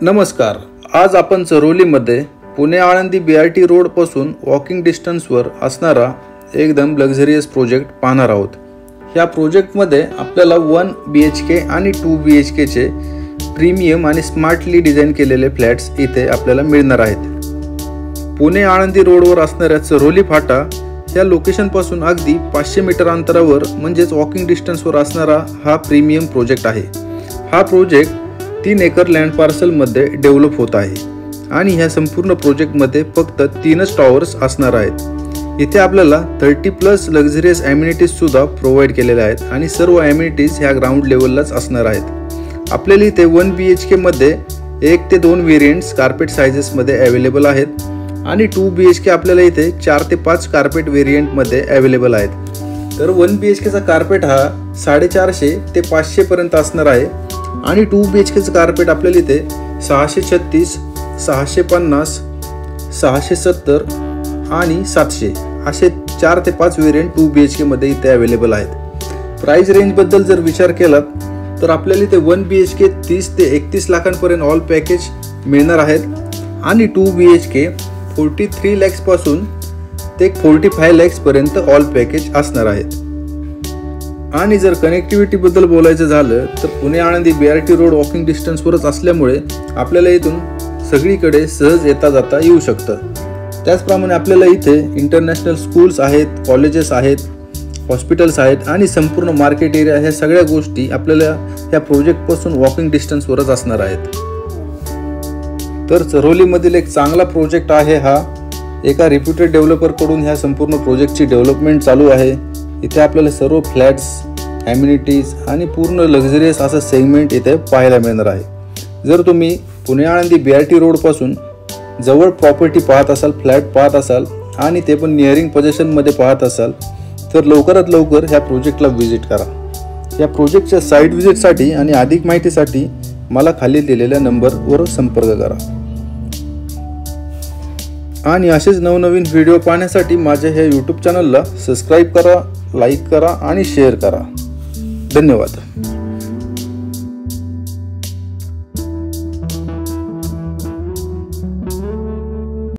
नमस्कार। आज आपण चरोलीमध्ये पुणे आळंदी BRT रोड पासून वॉकिंग डिस्टन्सवर असणारा एकदम लक्झरियस प्रोजेक्ट पाहणार आहोत। या प्रोजेक्टमध्ये आपल्याला 1 BHK आणि 2 BHK चे प्रीमियम आणि स्मार्टली डिझाइन केलेले फ्लॅट्स इथे आपल्याला मिळणार आहेत। पुणे आळंदी रोडवर असणाऱ्या चरोली फाटा या लोकेशन पासून अगदी 500 मीटर अंतरावर म्हणजेच वॉकिंग डिस्टन्सवर असणारा हा प्रीमियम प्रोजेक्ट आहे। हा प्रोजेक्ट 3 एकर लँड पार्सल मध्ये डेव्हलप होत आहे आणि ह्या संपूर्ण प्रोजेक्ट मध्ये फक्त 3च टॉवर्स असणार आहेत। इथे आपल्याला 30+ लक्झरियस ॲम्युनिटीज सुद्धा प्रोव्हाइड केलेल्या आहेत आणि सर्व ॲम्युनिटीज ह्या ग्राउंड लेवललाच असणार आहेत। आपल्याला इथे 1 BHK मध्ये 1 ते 2 वेरिएंट्स कार्पेट साइजेस मध्ये अवेलेबल आहेत आणि 2 BHK आपल्याला इथे 4 ते 5 कार्पेट वेरिएंट मध्ये अवेलेबल आहेत। तर 1 BHK चा कार्पेट हा 450 ते 500 पर्यंत असणार आहे आणि 2 BHK चं कार्पेट आपल्याला इथे 636, 650, 670 आणि 700 असे 4 ते 5 वेरिएंट 2 BHK मध्ये इथे अवेलेबल आहेत। प्राइस रेंज बद्दल जर विचार केला तर आपल्याला इथे 1 BHK 30 ते 31 लाखांपर्यंत ऑल पॅकेज मिळणार आहेत आणि 2 BHK 43 लाख पासून ते 45 लाख पर्यंत ऑल पॅकेज असणार आहेत। आणि जर कनेक्टिव्हिटी बद्दल बोलायचं झालं तर Pune Alandi BRT road walking डिस्टन्सवरच असल्यामुळे आपल्याला इथून सगळीकडे सहज येता जाता येऊ शकतं। त्याचप्रमाणे आपल्याला इथे इंटरनॅशनल स्कूल्स आहेत, कॉलेजेस आहेत, हॉस्पिटल्स आहेत आणि संपूर्ण मार्केट एरिया ह्या सगळ्या गोष्टी आपल्याला ह्या प्रोजेक्टपासून वॉकिंग डिस्टन्सवरच असणार आहेत। तर चरोलीमधील एक चांगला प्रोजेक्ट आहे हा। एका रिप्युटेड डेव्हलपरकडून ह्या संपूर्ण प्रोजेक्टची डेव्हलपमेंट चालू आहे। इथे आपल्याला सर्व फ्लॅट्स, ॲम्युनिटीज आणि पूर्ण लक्झरियस असं सेगमेंट इथे पाहायला मिळणार आहे। जर तुम्ही पुणे आळंदी BRT रोड पासून जवळ प्रॉपर्टी पाहत असाल, फ्लॅट पाहत असाल आणि ते पण नियरिंग पोझिशनमध्ये पाहत असाल तर लवकरात लवकर ह्या प्रोजेक्टला व्हिजिट करा। या प्रोजेक्टच्या साईट व्हिजिटसाठी आणि अधिक माहितीसाठी मला खाली दिलेल्या नंबरवर संपर्क करा आणि असेच नवनवीन व्हिडिओ पाहण्यासाठी माझ्या ह्या YouTube चॅनलला सबस्क्राईब करा, लाईक करा आणि शेअर करा। धन्यवाद।